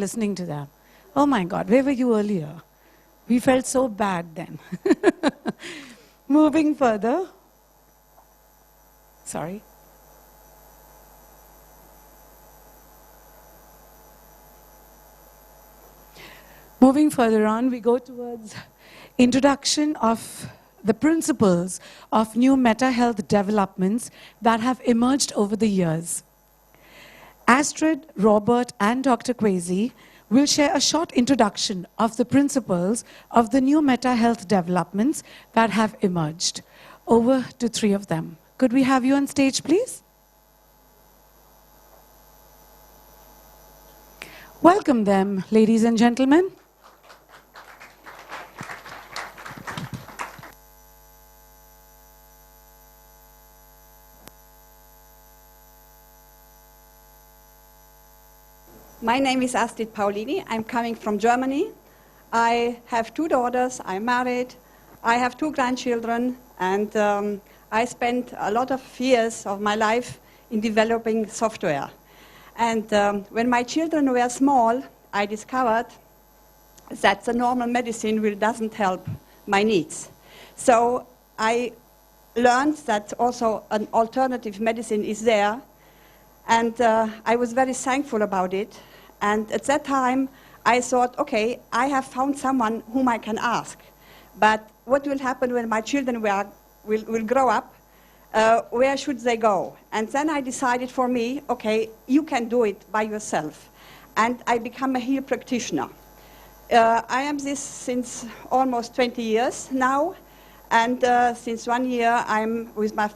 listening to that. Oh my God, where were you earlier? We felt so bad then. Moving further. Sorry. Moving further on, we go towards introduction of the principles of new meta-health developments that have emerged over the years. Astrid, Robert, and Dr. Kwesi will share a short introduction of the principles of the new meta-health developments that have emerged. Over to three of them. Could we have you on stage, please? Welcome them, ladies and gentlemen. My name is Astrid Paulini. I'm coming from Germany. I have 2 daughters. I'm married. I have 2 grandchildren. And I spent a lot of years of my life in developing software. And when my children were small, I discovered that the normal medicine doesn't help my needs. So I learned that also an alternative medicine is there. And I was very thankful about it. And at that time, I thought, okay, I have found someone whom I can ask. But what will happen when my children will grow up? Where should they go? And then I decided for me, okay, you can do it by yourself. And I become a healer practitioner. I am this since almost 20 years now. And since 1 year, I'm with my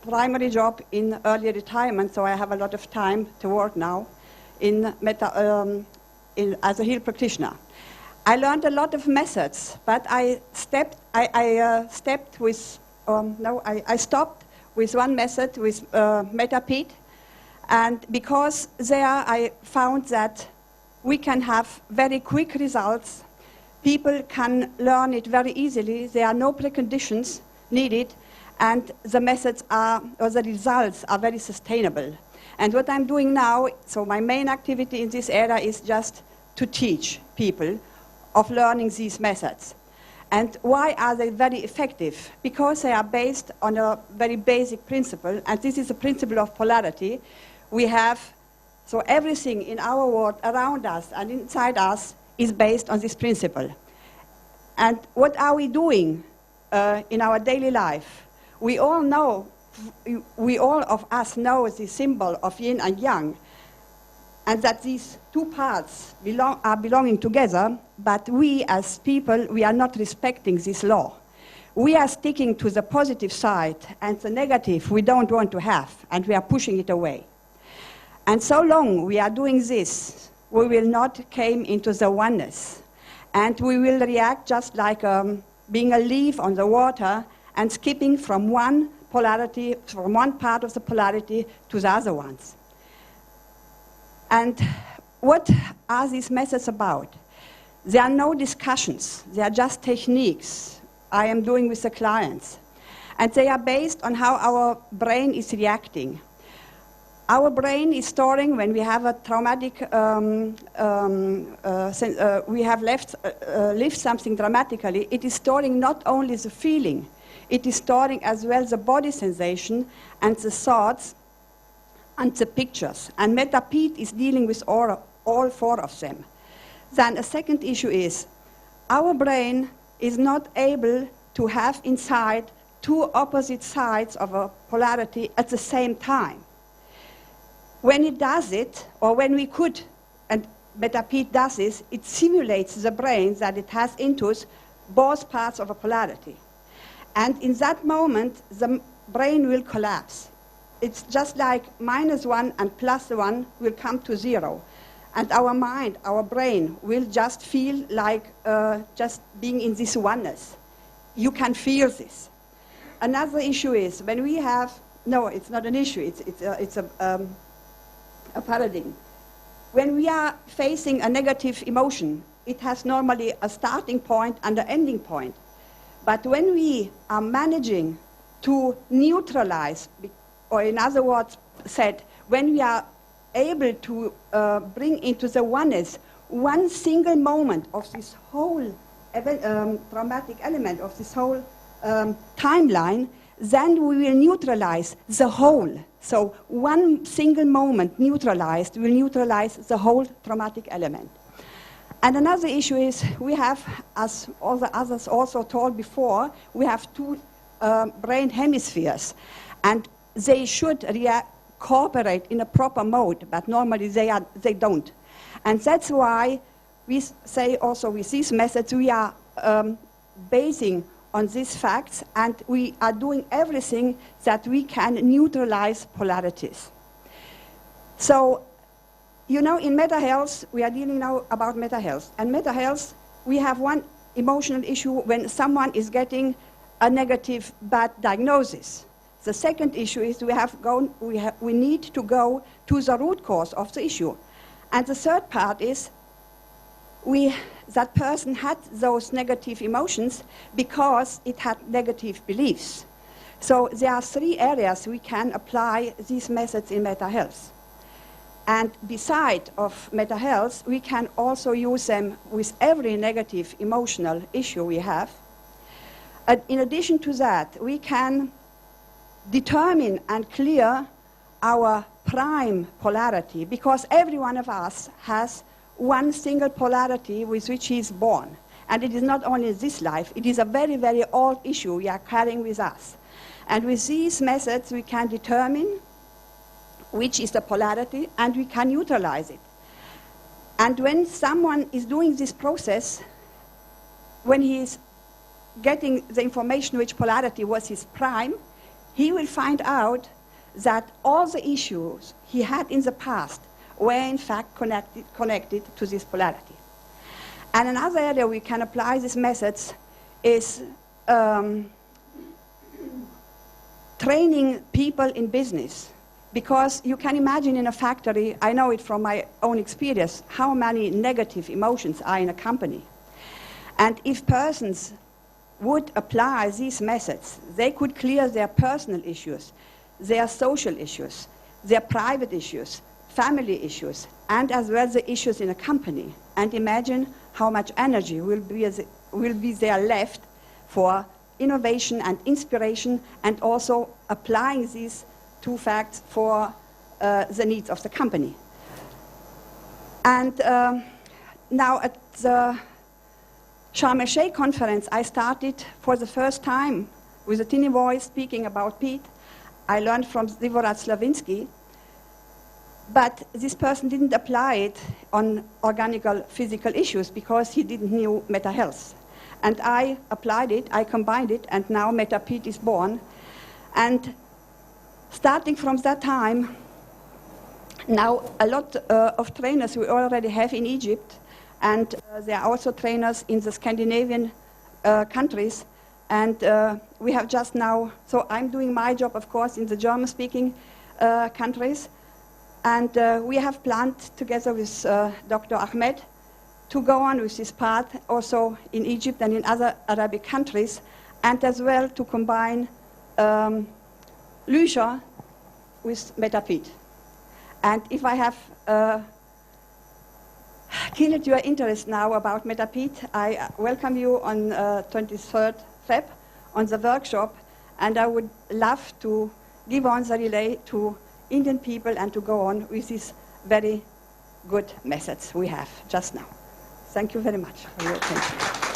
primary job in early retirement, so I have a lot of time to work now as a healer practitioner. I learned a lot of methods, but I stopped with one method, with META-Peat, and because there I found that we can have very quick results. People can learn it very easily. There are no preconditions needed, and the methods or the results are very sustainable. And what I'm doing now, so my main activity in this area is just to teach people of learning these methods. And why are they very effective? Because they are based on a very basic principle, and this is the principle of polarity. We have, so everything in our world around us and inside us is based on this principle. And what are we doing in our daily life? We all of us know the symbol of yin and yang, and that these 2 parts are belonging together, but we as people, we are not respecting this law. We are sticking to the positive side, and the negative we don't want to have, and we are pushing it away. And so long we are doing this, we will not come into the oneness, and we will react just like being a leaf on the water and skipping from one polarity, from one part of the polarity to the other ones. And what are these methods about? There are no discussions. They are just techniques I am doing with the clients. And they are based on how our brain is reacting. Our brain is storing, when we have a traumatic, we have lived something dramatically, it is storing not only the feeling, it is storing as well the body sensation and the thoughts and the pictures. And META-Peat is dealing with all 4 of them. Then a second issue is, our brain is not able to have inside 2 opposite sides of a polarity at the same time. When it does it, or when we could, and META-Peat does this, it simulates the brain that it has into both parts of a polarity. And in that moment, the brain will collapse. It's just like -1 and +1 will come to 0. And our mind, our brain, will just feel like just being in this oneness. You can feel this. Another issue is, when we have, no, it's not an issue, it's a paradigm. When we are facing a negative emotion, it has normally a starting point and an ending point. But when we are managing to neutralize, or in other words said, when we are able to bring into the oneness one single moment of this whole traumatic element, of this whole timeline, then we will neutralize the whole. So one single moment neutralized will neutralize the whole traumatic element. And another issue is we have, as all the others also told before, we have two brain hemispheres. And they should cooperate in a proper mode, but normally they don't. And that's why we say also with these methods we are basing on these facts, and we are doing everything that we can neutralize polarities. So, you know, in meta-health, we are dealing now about meta-health. And meta-health, we have one emotional issue when someone is getting a negative bad diagnosis. The second issue is we need to go to the root cause of the issue. And the third part is that person had those negative emotions because it had negative beliefs. So there are three areas we can apply these methods in meta-health. And beside of meta-health, we can also use them with every negative emotional issue we have. In addition to that, we can determine and clear our prime polarity, because every one of us has one single polarity with which he is born. And it is not only this life, it is a very, very old issue we are carrying with us. And with these methods, we can determine which is the polarity, and we can neutralize it. And when someone is doing this process, when he is getting the information which polarity was his prime, he will find out that all the issues he had in the past were in fact connected to this polarity. And another area we can apply these methods is training people in business. Because you can imagine in a factory, I know it from my own experience, how many negative emotions are in a company. And if persons would apply these methods, they could clear their personal issues, their social issues, their private issues, family issues, and as well the issues in a company. And imagine how much energy will be there left for innovation and inspiration, and also applying these two facts for the needs of the company. And now at the Sharm el-Sheikh conference, I started for the first time with a tiny voice speaking about peat. I learned from Dvorak Slavinsky, but this person didn't apply it on organical physical issues because he didn't know meta-health. And I applied it, I combined it, and now META-Peat is born. And starting from that time, now a lot of trainers we already have in Egypt, and there are also trainers in the Scandinavian countries, and we have just now, so I'm doing my job, of course, in the German-speaking countries, and we have planned together with Dr. Ahmed to go on with this path also in Egypt and in other Arabic countries, and as well to combine Lucia with META-Peat. And if I have kindled your interest now about META-Peat, I welcome you on 23rd Feb on the workshop, and I would love to give on the relay to Indian people and to go on with these very good methods we have just now. Thank you very much for your attention.